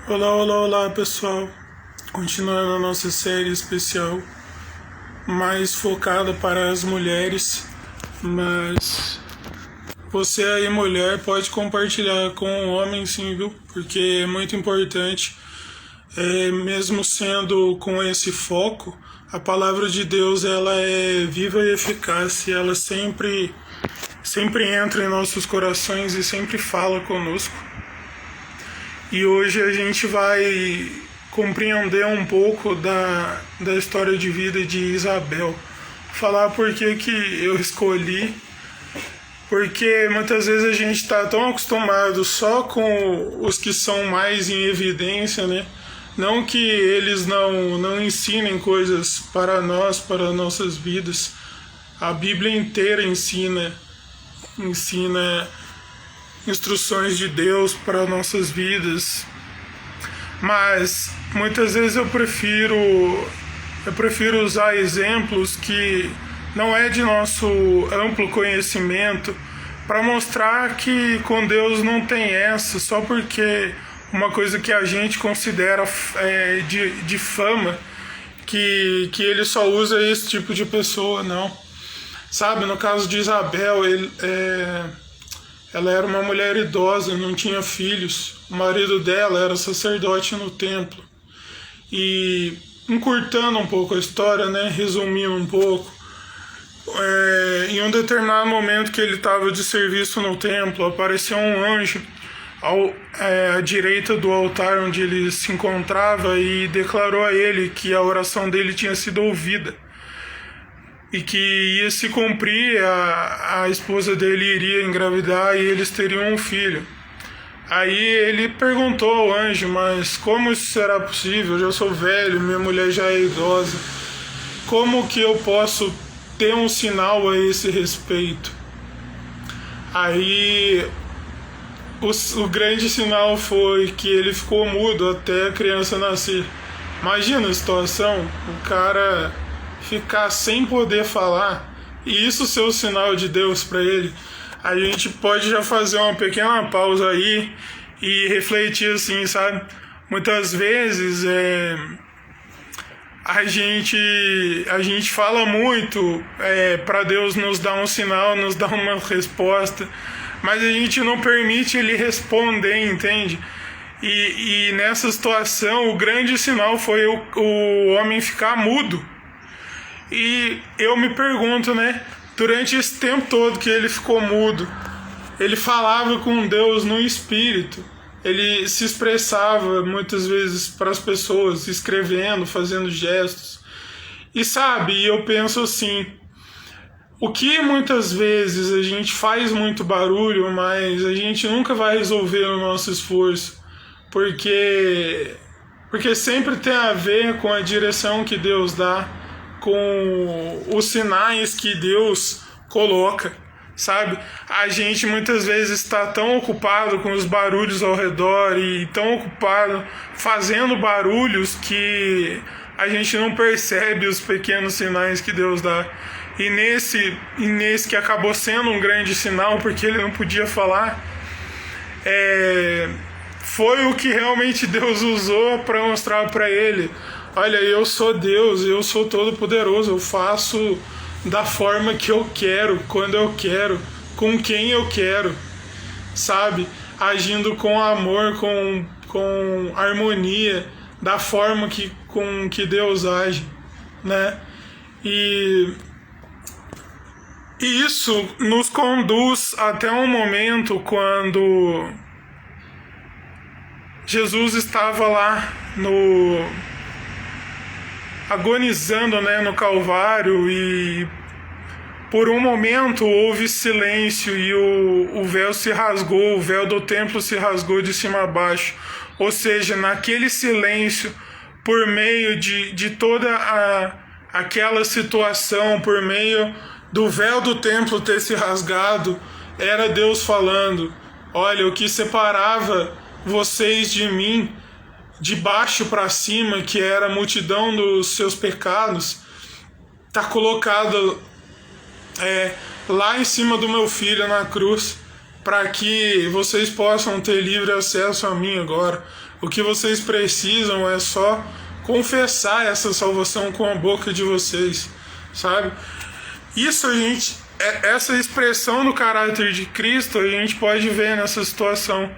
Olá, olá, olá pessoal. Continuando a nossa série especial, mais focada para as mulheres, mas você aí, mulher, pode compartilhar com o homem, sim, viu? Porque é muito importante, mesmo sendo com esse foco, a palavra de Deus ela é viva e eficaz, e ela sempre entra em nossos corações e sempre fala conosco. E hoje a gente vai compreender um pouco da história de vida de Isabel. Falar por que eu escolhi, porque muitas vezes a gente está tão acostumado só com os que são mais em evidência, né? Não que eles não ensinem coisas para nós, para nossas vidas. A Bíblia inteira ensina instruções de Deus para nossas vidas, mas muitas vezes eu prefiro usar exemplos que não é de nosso amplo conhecimento para mostrar que com Deus não tem essa, só porque uma coisa que a gente considera de fama, que ele só usa esse tipo de pessoa, não. Sabe, no caso de Isabel, ela era uma mulher idosa, não tinha filhos. O marido dela era sacerdote no templo. E encurtando um pouco a história, né, resumindo um pouco, em um determinado momento que ele estava de serviço no templo, apareceu um anjo à direita do altar onde ele se encontrava e declarou a ele que a oração dele tinha sido ouvida e que ia se cumprir, a esposa dele iria engravidar e eles teriam um filho. Aí ele perguntou ao anjo, mas como isso será possível? Eu já sou velho, minha mulher já é idosa. Como que eu posso ter um sinal a esse respeito? Aí o grande sinal foi que ele ficou mudo até a criança nascer. Imagina a situação, o cara ficar sem poder falar e isso ser o sinal de Deus para ele. A gente pode já fazer uma pequena pausa aí e refletir assim, sabe? Muitas vezes a gente fala muito para Deus nos dar um sinal, nos dar uma resposta, mas a gente não permite ele responder, entende? E nessa situação o grande sinal foi o homem ficar mudo. E eu me pergunto, né? Durante esse tempo todo que ele ficou mudo, ele falava com Deus no espírito. Ele se expressava muitas vezes para as pessoas, escrevendo, fazendo gestos. E sabe, eu penso assim, o que muitas vezes a gente faz muito barulho, mas a gente nunca vai resolver o nosso esforço, porque sempre tem a ver com a direção que Deus dá, com os sinais que Deus coloca, sabe? A gente muitas vezes está tão ocupado com os barulhos ao redor e tão ocupado fazendo barulhos que a gente não percebe os pequenos sinais que Deus dá. E nesse que acabou sendo um grande sinal, porque ele não podia falar, foi o que realmente Deus usou para mostrar para ele: olha, eu sou Deus, eu sou todo poderoso, eu faço da forma que eu quero, quando eu quero, com quem eu quero, sabe? Agindo com amor, com harmonia, da forma com que Deus age, né? E isso nos conduz até um momento quando Jesus estava lá agonizando, né, no Calvário, e por um momento houve silêncio e o véu se rasgou, o véu do templo se rasgou de cima a baixo. Ou seja, naquele silêncio, por meio de toda aquela situação, por meio do véu do templo ter se rasgado, era Deus falando: olha, o que separava vocês de mim, de baixo para cima, que era a multidão dos seus pecados, está colocado lá em cima do meu filho na cruz. para que vocês possam ter livre acesso a mim agora. O que vocês precisam é só confessar essa salvação com a boca de vocês, sabe? Isso essa expressão do caráter de Cristo a gente pode ver nessa situação,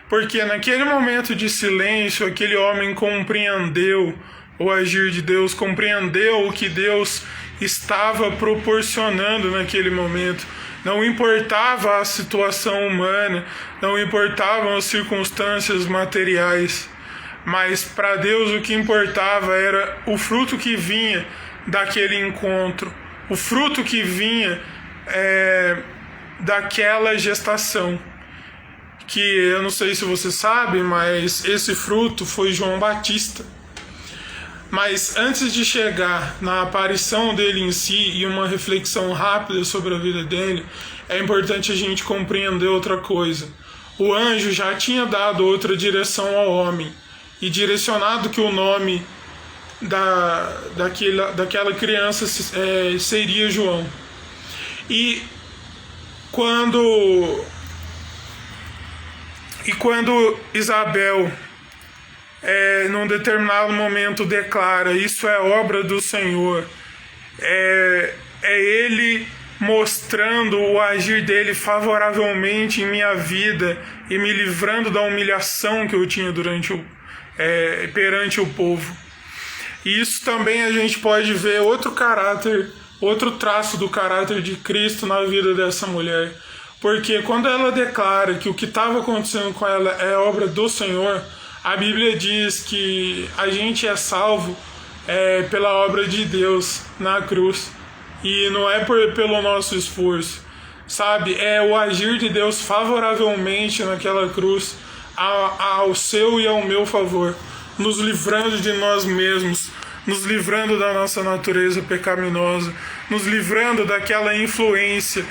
porque naquele momento de silêncio, aquele homem compreendeu o agir de Deus, compreendeu o que Deus estava proporcionando naquele momento. Não importava a situação humana, não importavam as circunstâncias materiais, mas para Deus o que importava era o fruto que vinha daquele encontro, o fruto que vinha daquela gestação, que eu não sei se você sabe, mas esse fruto foi João Batista. Mas antes de chegar na aparição dele em si e uma reflexão rápida sobre a vida dele, é importante a gente compreender outra coisa. O anjo já tinha dado outra direção ao homem e direcionado que o nome daquela criança seria João. E quando Isabel num determinado momento declara: isso é obra do Senhor, é Ele mostrando o agir dele favoravelmente em minha vida e me livrando da humilhação que eu tinha perante o povo. E isso também a gente pode ver outro traço do caráter de Cristo na vida dessa mulher, porque quando ela declara que o que estava acontecendo com ela é obra do Senhor, a Bíblia diz que a gente é salvo pela obra de Deus na cruz, e não é pelo nosso esforço, sabe? É o agir de Deus favoravelmente naquela cruz, ao seu e ao meu favor, nos livrando de nós mesmos, nos livrando da nossa natureza pecaminosa, nos livrando daquela influência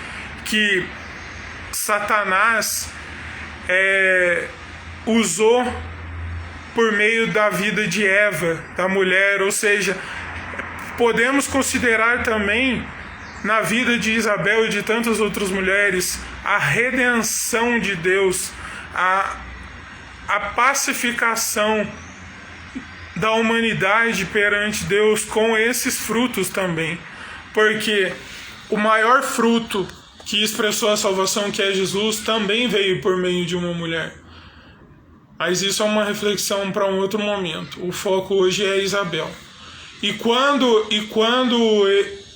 que Satanás usou por meio da vida de Eva, da mulher. Ou seja, podemos considerar também na vida de Isabel e de tantas outras mulheres a redenção de Deus, a pacificação da humanidade perante Deus com esses frutos também, porque o maior fruto que expressou a salvação, que é Jesus, também veio por meio de uma mulher. Mas isso é uma reflexão para um outro momento. O foco hoje é Isabel. E quando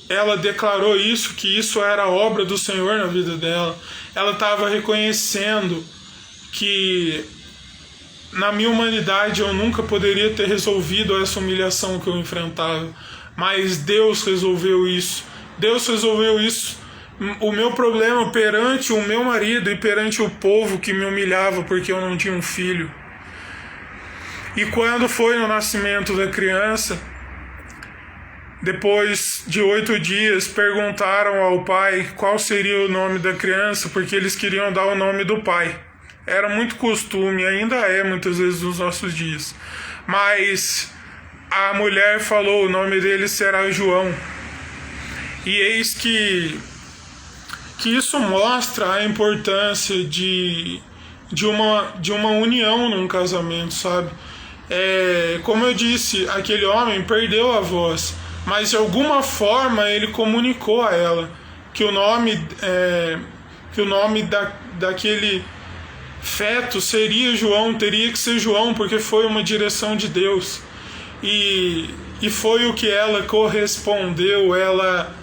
ela declarou isso, que isso era obra do Senhor na vida dela, ela estava reconhecendo que na minha humanidade eu nunca poderia ter resolvido essa humilhação que eu enfrentava, mas Deus resolveu isso. Deus resolveu isso, o meu problema perante o meu marido e perante o povo que me humilhava porque eu não tinha um filho. E quando foi no nascimento da criança, depois de 8 dias, perguntaram ao pai qual seria o nome da criança, porque eles queriam dar o nome do pai. Era muito costume, ainda é muitas vezes nos nossos dias. Mas a mulher falou: o nome dele será João. E eis que isso mostra a importância de uma união num casamento, sabe? Como eu disse, aquele homem perdeu a voz, mas de alguma forma ele comunicou a ela que o nome daquele feto seria João, teria que ser João, porque foi uma direção de Deus. E foi o que ela correspondeu, ela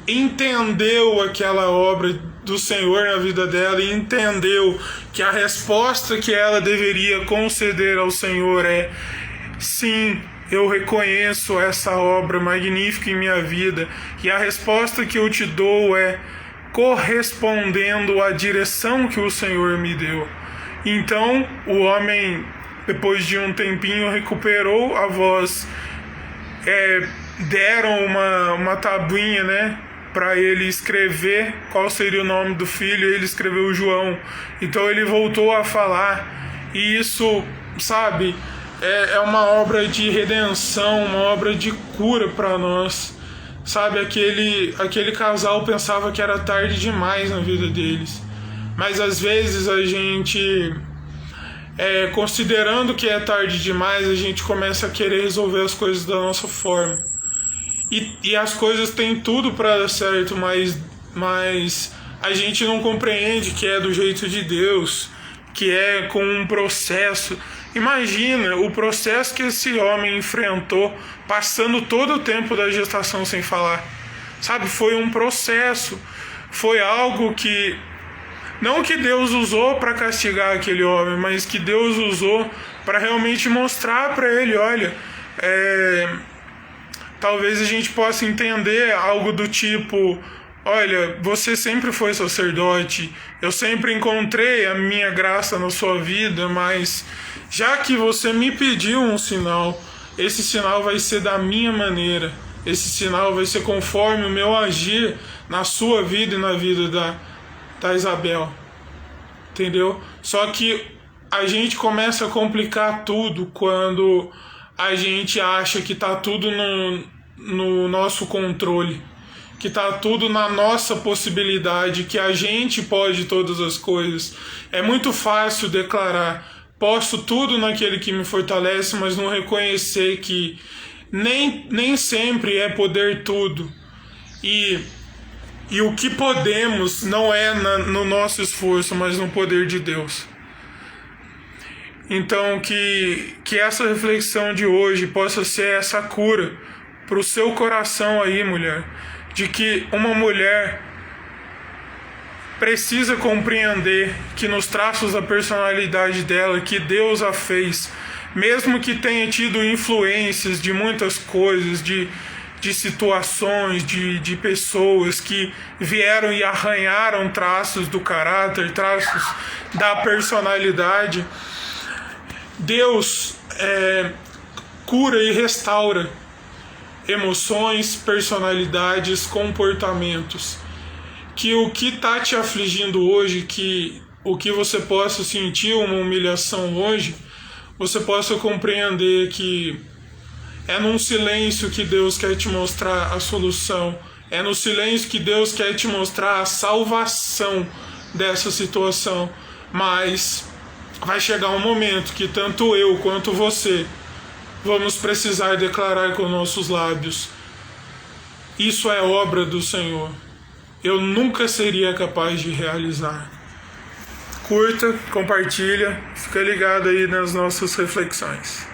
entendeu aquela obra do Senhor na vida dela e entendeu que a resposta que ela deveria conceder ao Senhor é: sim, eu reconheço essa obra magnífica em minha vida, e a resposta que eu te dou é correspondendo à direção que o Senhor me deu. Então o homem, depois de um tempinho, recuperou a voz. Deram uma tabuinha, né, para ele escrever qual seria o nome do filho, e ele escreveu João. Então ele voltou a falar, e isso, sabe, é uma obra de redenção, uma obra de cura para nós, sabe? Aquele casal pensava que era tarde demais na vida deles, mas às vezes a gente, considerando que é tarde demais, a gente começa a querer resolver as coisas da nossa forma. E as coisas têm tudo para dar certo, mas a gente não compreende que é do jeito de Deus, que é com um processo. Imagina o processo que esse homem enfrentou, passando todo o tempo da gestação sem falar. Sabe, foi um processo, foi algo que, não que Deus usou para castigar aquele homem, mas que Deus usou para realmente mostrar para ele, olha, talvez a gente possa entender algo do tipo: olha, você sempre foi sacerdote, eu sempre encontrei a minha graça na sua vida, mas já que você me pediu um sinal, esse sinal vai ser da minha maneira, esse sinal vai ser conforme o meu agir na sua vida e na vida da Isabel, entendeu? Só que a gente começa a complicar tudo quando a gente acha que tá tudo no nosso controle, que tá tudo na nossa possibilidade, que a gente pode todas as coisas. É muito fácil declarar: posso tudo naquele que me fortalece, mas não reconhecer que nem sempre é poder tudo. E o que podemos não é no nosso esforço, mas no poder de Deus. Então que essa reflexão de hoje possa ser essa cura para o seu coração aí, mulher, de que uma mulher precisa compreender que nos traços da personalidade dela, que Deus a fez, mesmo que tenha tido influências de muitas coisas, de situações, de pessoas que vieram e arranharam traços do caráter, traços da personalidade, Deus cura e restaura emoções, personalidades, comportamentos. Que o que está te afligindo hoje, que o que você possa sentir uma humilhação hoje, você possa compreender que é num silêncio que Deus quer te mostrar a solução, é no silêncio que Deus quer te mostrar a salvação dessa situação. Mas vai chegar um momento que tanto eu quanto você vamos precisar declarar com nossos lábios: isso é obra do Senhor, eu nunca seria capaz de realizar. Curta, compartilha, fica ligado aí nas nossas reflexões.